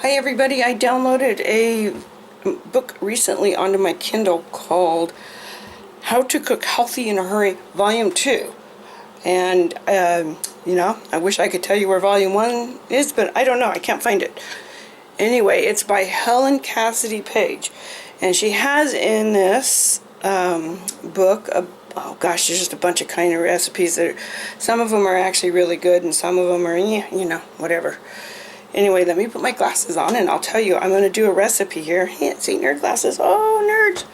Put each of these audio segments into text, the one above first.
Hi everybody, I downloaded a book recently onto my Kindle called How to Cook Healthy in a Hurry Volume 2. And, I wish I could tell you where Volume 1 is, but I don't know, I can't find it. Anyway, it's by Helen Cassidy Page. And she has in this book, there's just a bunch of kind of recipes. Some of them are actually really good, and some of them are, whatever. Anyway, let me put my glasses on and I'll tell you, I'm going to do a recipe here. See, nerd glasses. Oh, nerds.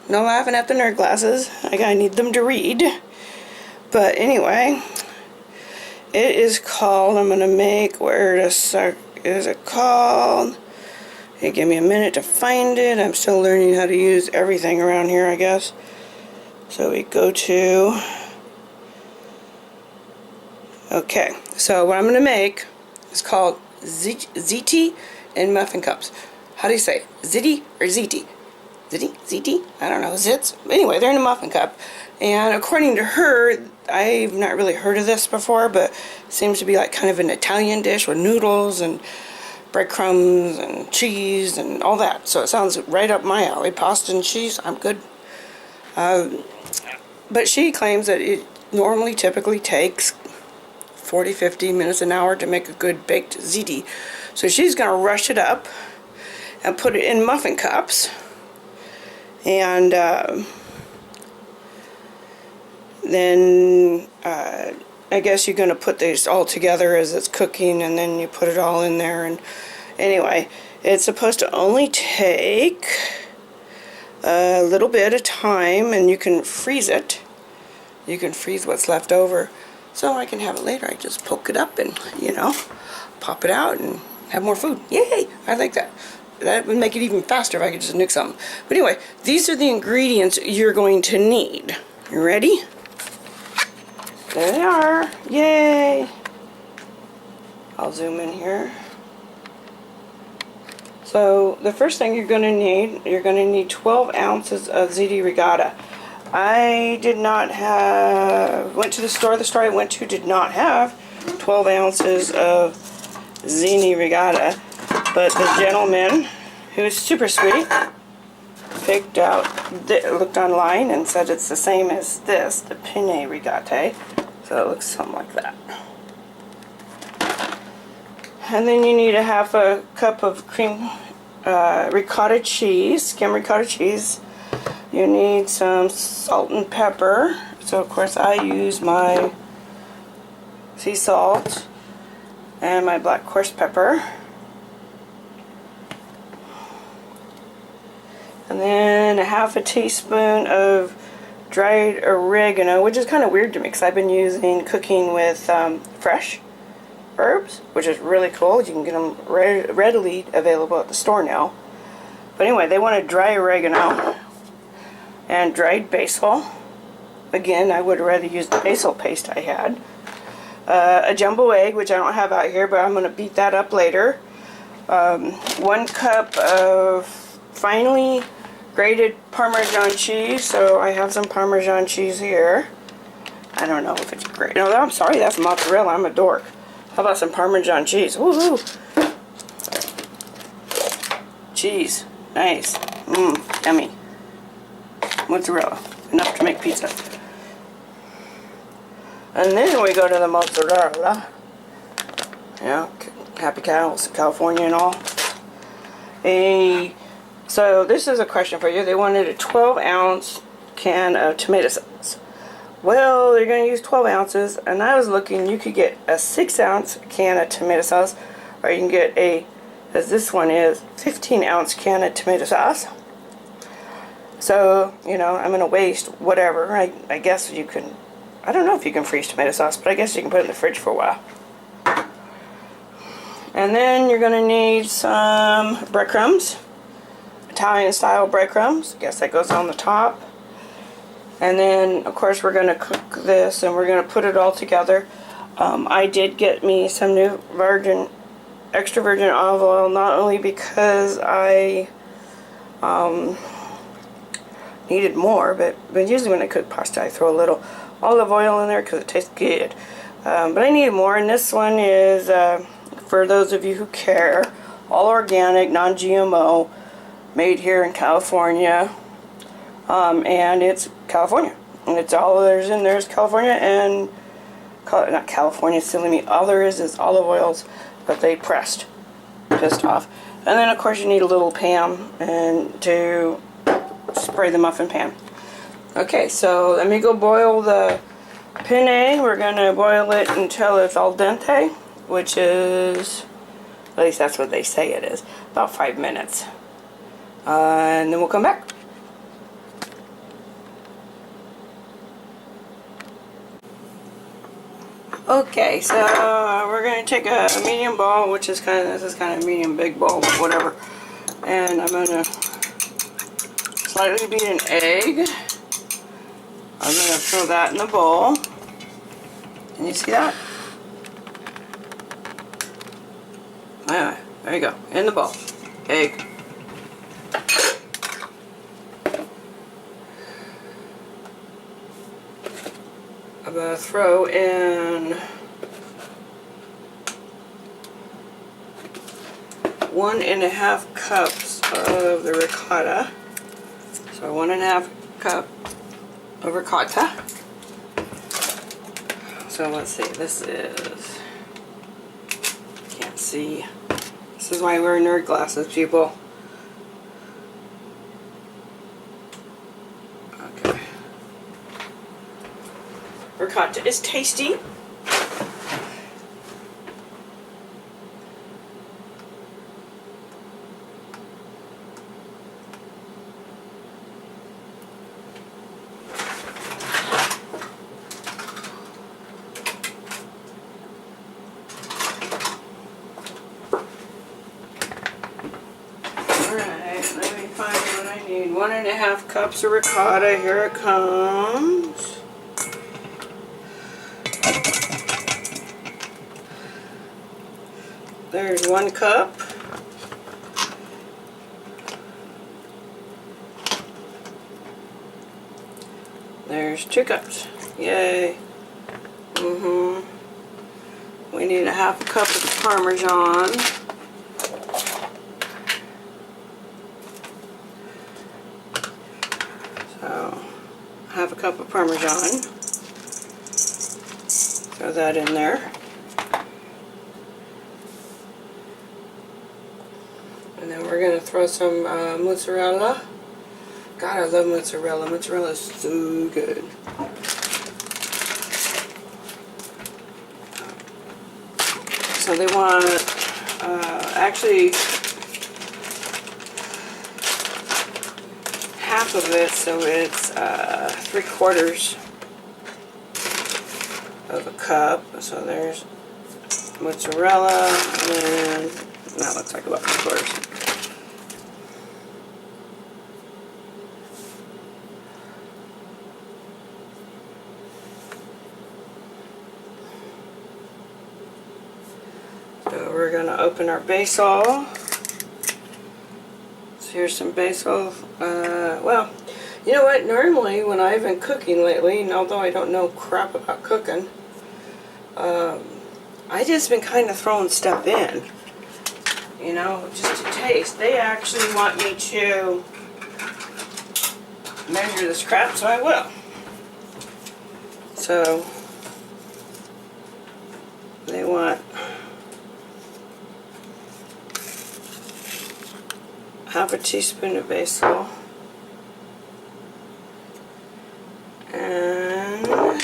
No laughing at the nerd glasses. I need them to read. But anyway, it is called, I'm going to make, where is it called? Hey, give me a minute to find it. I'm still learning how to use everything around here, I guess. So we go to, okay, so what I'm going to make, it's called Ziti in muffin cups. How do you say it? Ziti or Ziti? Ziti? Ziti? I don't know. Zits? Anyway, they're in a muffin cup. And according to her, I've not really heard of this before, but it seems to be like kind of an Italian dish with noodles and breadcrumbs and cheese and all that. So it sounds right up my alley. Pasta and cheese, I'm good. But she claims that it typically takes 40-50 minutes an hour to make a good baked ziti. So she's going to rush it up and put it in muffin cups. And then I guess you're going to put these all together as it's cooking, and then you put it all in there. And anyway, it's supposed to only take a little bit of time, and you can freeze it. You can freeze what's left over. So I can have it later. I just poke it up and, pop it out and have more food. Yay! I like that. That would make it even faster if I could just nuke something. But anyway, these are the ingredients you're going to need. You ready? There they are. Yay! I'll zoom in here. So the first thing you're going to need 12 ounces of Ziti Regatta. I did not have, went to the store I went to did not have 12 ounces of Ziti Regatta, but the gentleman, who is super sweet, looked online and said it's the same as this, the Penne Regatta, so it looks something like that. And then you need a half a cup of cream ricotta cheese, skim ricotta cheese. You need some salt and pepper. So of course I use my sea salt and my black coarse pepper. And then a half a teaspoon of dried oregano, which is kind of weird to me because I've been cooking with fresh herbs, which is really cool. You can get them readily available at the store now. But anyway, they wanted dry oregano and dried basil. Again, I would rather use the basil paste I had. A jumbo egg, which I don't have out here, but I'm going to beat that up later. 1 cup of finely grated Parmesan cheese. So I have some Parmesan cheese here. I don't know if it's great. No, I'm sorry, that's mozzarella. I'm a dork. How about some Parmesan cheese? Woohoo! Cheese. Nice. Mmm, yummy. Mozzarella, enough to make pizza. And then we go to the mozzarella. Happy cows, California and all. So this is a question for you. They wanted a 12-ounce can of tomato sauce. Well, they're going to use 12 ounces, and I was looking, you could get a 6-ounce can of tomato sauce, or you can get as this one is, 15-ounce can of tomato sauce. So, I'm going to waste whatever. I guess you can, I don't know if you can freeze tomato sauce, but I guess you can put it in the fridge for a while. And then you're going to need some breadcrumbs, Italian style breadcrumbs. I guess that goes on the top. And then, of course, we're going to cook this and we're going to put it all together. I did get me some new extra virgin olive oil, not only because I needed more, but usually when I cook pasta I throw a little olive oil in there because it tastes good. But I needed more, and this one is, for those of you who care, all organic, non-GMO, made here in California, and it's California. And it's all there's in there is California, and not California, silly me. All there is olive oils that they pissed off. And then of course you need a little pan and to spray the muffin pan. Okay, so let me go boil the penne. We're gonna boil it until it's al dente, which is, at least that's what they say it is, about 5 minutes. And then we'll come back. Okay, so we're gonna take a medium bowl, which is this is kind of a medium big bowl, but whatever. And I'm gonna slightly beat an egg. I'm gonna throw that in the bowl. Can you see that? Anyway, there you go, in the bowl. Egg. I'm going to throw in 1.5 cups of the ricotta. So 1.5 cup of ricotta. So let's see, this is, can't see. This is why I wear nerd glasses, people. Okay. Ricotta is tasty. Alright, let me find what I need. 1.5 cups of ricotta. Here it comes. There's 1 cup. There's 2 cups. Yay. We need 1/2 cup of Parmesan. So, 1/2 cup of Parmesan. Throw that in there. And then we're going to throw some mozzarella. God, I love mozzarella. Mozzarella is so good. So they want actually half of it, so it's 3/4 of a cup. So there's mozzarella, and that looks like about 3/4. So we're going to open our basil. So here's some basil. Well, you know what? Normally, when I've been cooking lately, and although I don't know crap about cooking, I just been kind of throwing stuff in, you know, just to taste. They actually want me to measure the scraps, so I will. So they want 1/2 teaspoon of basil, and I'm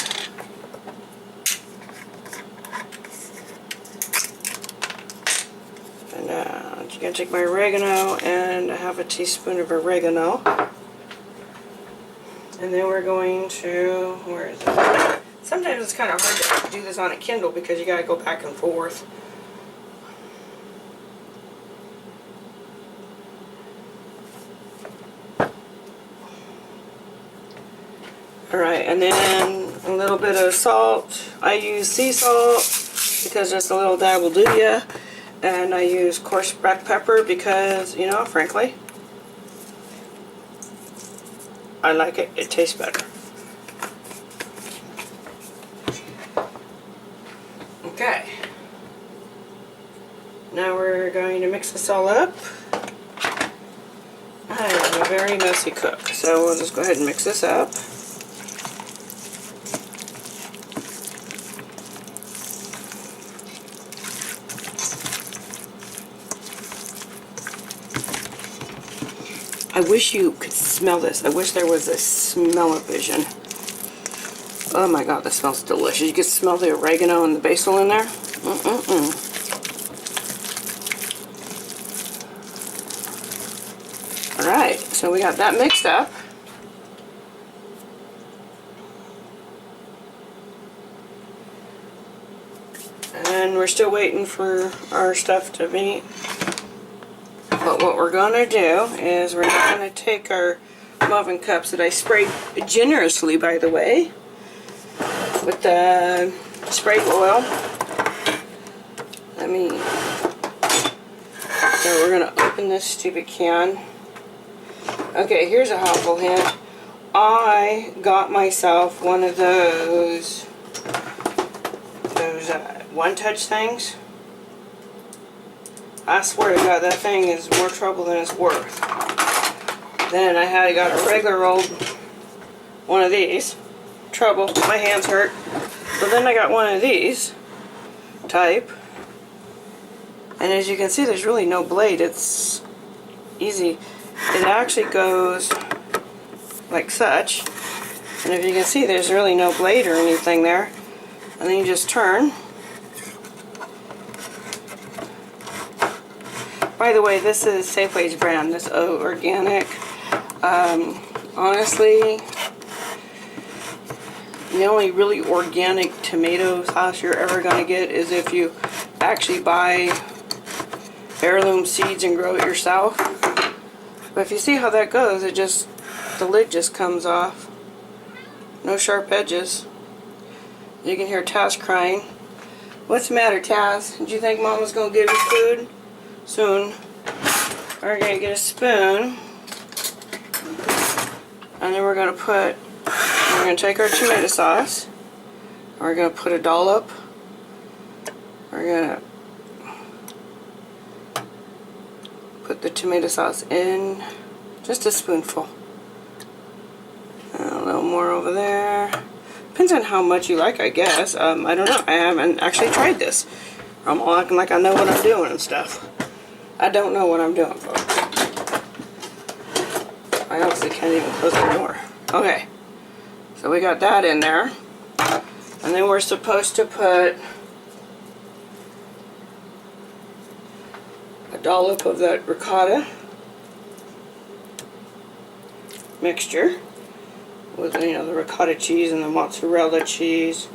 going to take my oregano and 1/2 teaspoon of oregano, and then we're going to, where is it? Sometimes it's kind of hard to do this on a Kindle because you got to go back and forth. Alright, and then a little bit of salt. I use sea salt because just a little dab will do ya. And I use coarse black pepper because, you know, frankly, I like it. It tastes better. Okay. Now we're going need to mix this all up. I am a very messy cook, so we'll just go ahead and mix this up. I wish you could smell this. I wish there was a smell-o-vision. Oh my god, this smells delicious. You can smell the oregano and the basil in there. Alright, so we got that mixed up. And we're still waiting for our stuff to meet. But what we're going to do is we're going to take our muffin cups that I sprayed generously, by the way, with the spray oil. So we're going to open this stupid can. Okay, here's a helpful hint. I got myself one of those one-touch things. I swear to God, that thing is more trouble than it's worth. Then I got a regular old one of these. Trouble, my hands hurt. But then I got one of these type. And as you can see, there's really no blade. It's easy. It actually goes like such. And if you can see, there's really no blade or anything there. And then you just turn. By the way, this is Safeway's brand, this O Organic. Honestly, the only really organic tomato sauce you're ever going to get is if you actually buy heirloom seeds and grow it yourself. But if you see how that goes, the lid just comes off. No sharp edges. You can hear Taz crying. What's the matter, Taz? Did you think Mom was going to give you food? Soon. We're going to get a spoon, and then we're going to take our tomato sauce, we're going to put a dollop, we're going to put the tomato sauce in, just a spoonful, and a little more over there. Depends on how much you like, I guess. I don't know, I haven't actually tried this. I'm all acting like I know what I'm doing and stuff. I don't know what I'm doing, folks. I obviously can't even close the door. Okay, so we got that in there. And then we're supposed to put a dollop of that ricotta mixture with, the ricotta cheese and the mozzarella cheese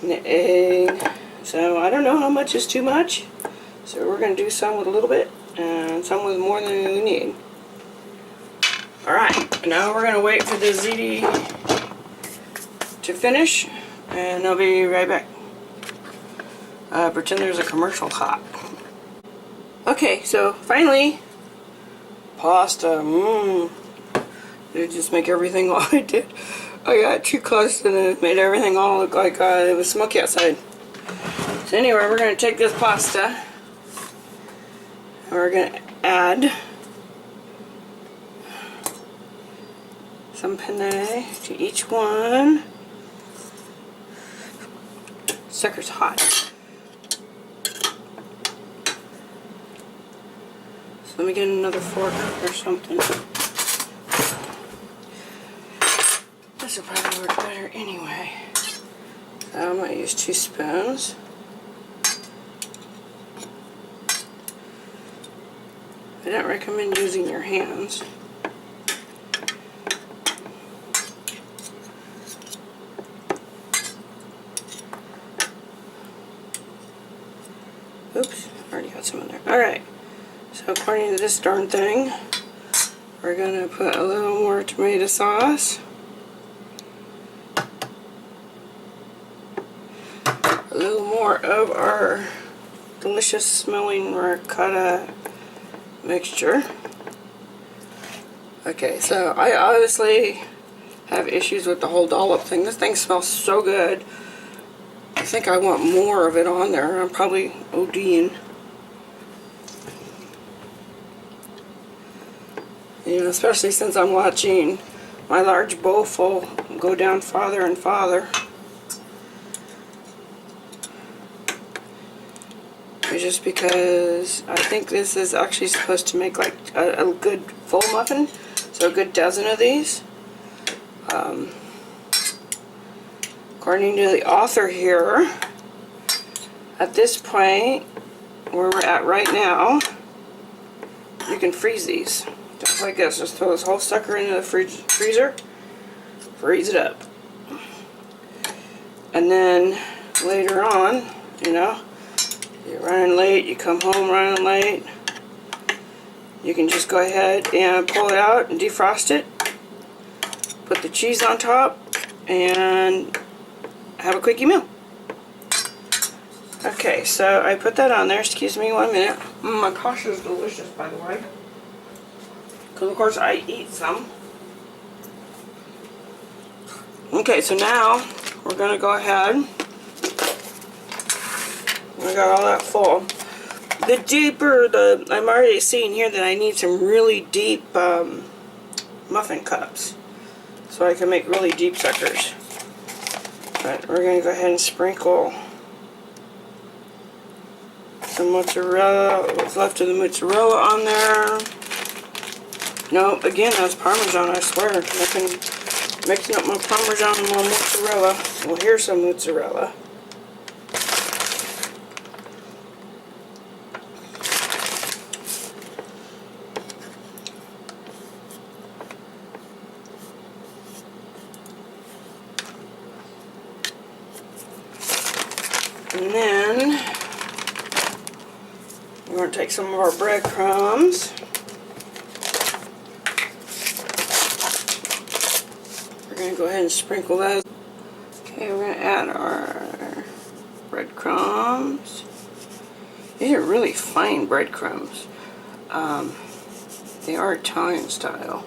and the egg. So I don't know how much is too much. So we're going to do some with a little bit and some with more than we need. Alright, now we're going to wait for the ziti to finish, and I'll be right back. Pretend there's a commercial hot. Okay, so finally, pasta. Did it just make everything all I did? I got too close and it made everything all look like it was smoky outside. So anyway, we're going to take this pasta. We're going to add some penne to each one. Sucker's hot. So let me get another fork or something. This will probably work better anyway. So I'm going to use 2 spoons. I don't recommend using your hands. Oops, already got some in there. Alright, so according to this darn thing, we're going to put a little more tomato sauce. A little more of our delicious smelling ricotta mixture. Okay, so I obviously have issues with the whole dollop thing. This thing smells so good. I think I want more of it on there. I'm probably ODing. You know, especially since I'm watching my large bowl full go down farther and farther. Just because I think this is actually supposed to make like a good full muffin, so a good dozen of these. According to the author here, at this point where we're at right now, you can freeze these just like this. Just throw this whole sucker into the freezer, freeze it up, and then later on, you know, you're running late, you come home running late, you can just go ahead and pull it out and defrost it, put the cheese on top, and have a quickie meal. Okay, so I put that on there. Excuse me 1 minute. My pasta is delicious, by the way. Because, of course, I eat some. Okay, so now we're going to go ahead. I got all that full. The deeper, I'm already seeing here that I need some really deep muffin cups, so I can make really deep suckers. But we're going to go ahead and sprinkle some mozzarella, what's left of the mozzarella on there. No, again, that's Parmesan, I swear. Mixing up my Parmesan and my mozzarella. Well, here's some mozzarella. And then we're going to take some of our breadcrumbs. We're going to go ahead and sprinkle those. Okay, we're going to add our breadcrumbs. These are really fine breadcrumbs. They are Italian style.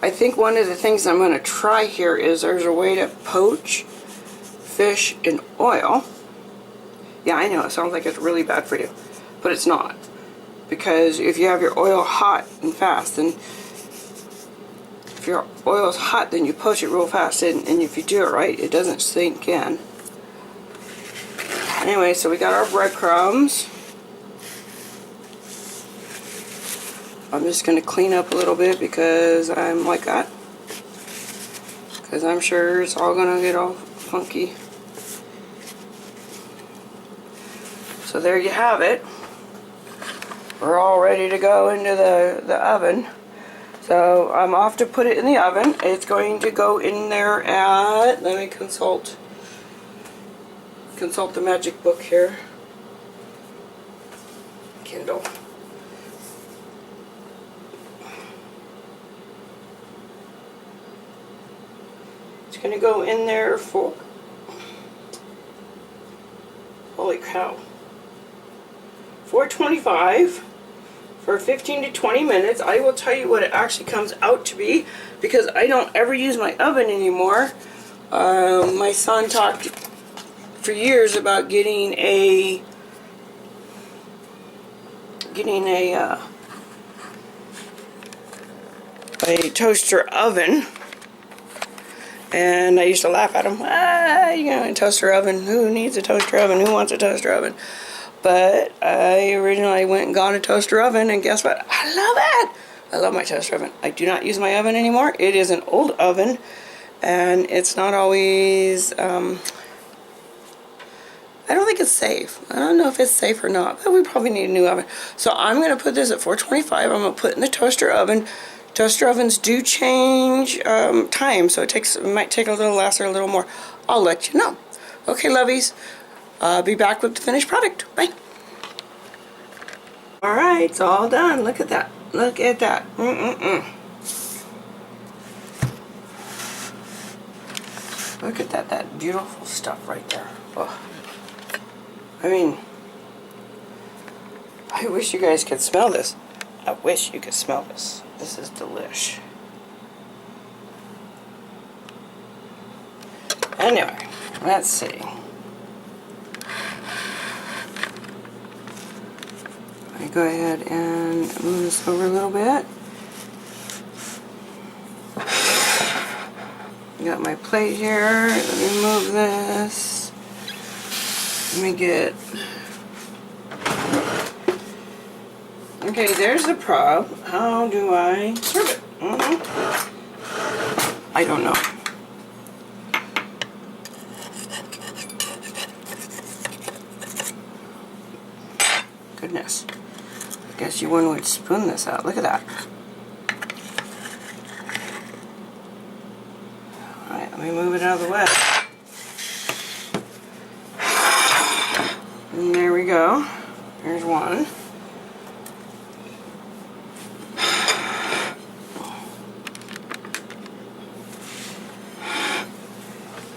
I think one of the things I'm going to try here is there's a way to poach fish in oil. Yeah, I know, it sounds like it's really bad for you, but it's not. Because if you have your oil hot and fast, then if your oil is hot, then you poach it real fast, and if you do it right, it doesn't sink in. Anyway, so we got our breadcrumbs. I'm just going to clean up a little bit because I'm like that. Because I'm sure it's all going to get all funky. So there you have it. We're all ready to go into the oven. So I'm off to put it in the oven. It's going to go in there at, let me consult the magic book here. Kindle. It's going to go in there for, holy cow, 425 for 15 to 20 minutes. I will tell you what it actually comes out to be because I don't ever use my oven anymore. My son talked for years about getting a toaster oven, and I used to laugh at him. You know, a toaster oven, who needs a toaster oven, who wants a toaster oven? But I originally went and got a toaster oven, and guess what? I love it! I love my toaster oven. I do not use my oven anymore. It is an old oven, and it's not always, I don't think it's safe. I don't know if it's safe or not, but we probably need a new oven. So I'm going to put this at 425. I'm going to put it in the toaster oven. Toaster ovens do change time, so it might take a little less or a little more. I'll let you know. Okay, lovies. Be back with the finished product. Bye. Alright, it's all done. Look at that. Look at that. Look at that. That beautiful stuff right there. Oh. I mean, I wish you guys could smell this. I wish you could smell this. This is delish. Anyway, let's see. I go ahead and move this over a little bit. Got my plate here. Let me move this. Let me get... Okay, there's the prob. How do I serve it? I don't know. Goodness. I guess one would spoon this out. Look at that. Alright, let me move it out of the way. And there we go. There's one.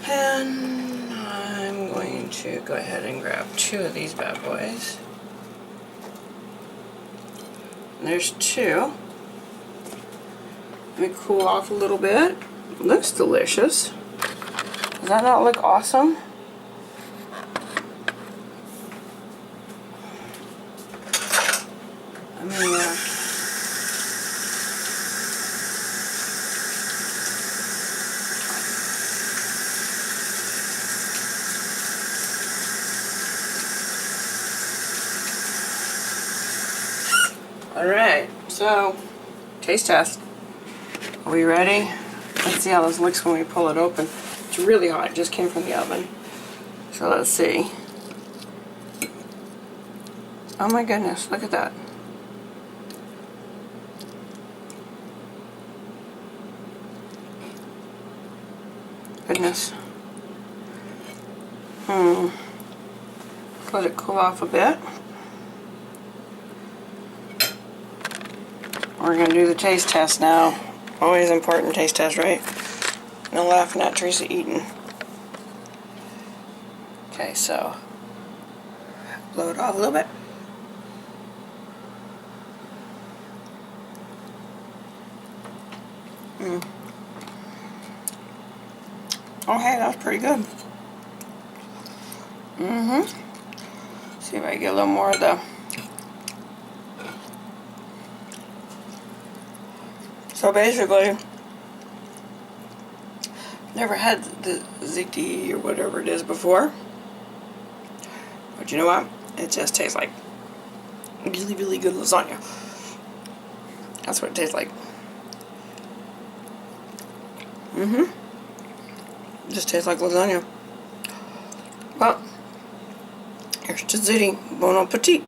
And I'm going to go ahead and grab 2 of these bad boys. And there's 2. Let me cool off a little bit. Looks delicious. Does that not look awesome? I mean, Alright, so taste test. Are we ready? Let's see how this looks when we pull it open. It's really hot, it just came from the oven. So let's see. Oh my goodness, look at that. Goodness. Let it cool off a bit. We're going to do the taste test now. Always important taste test, right? No laughing at Teresa eating. Okay, so blow it off a little bit. Oh hey, that's pretty good. See if I get a little more of the... So basically, never had the Ziti or whatever it is before. But you know what? It just tastes like really, really good lasagna. That's what it tastes like. It just tastes like lasagna. Well, here's to Ziti. Bon appetit.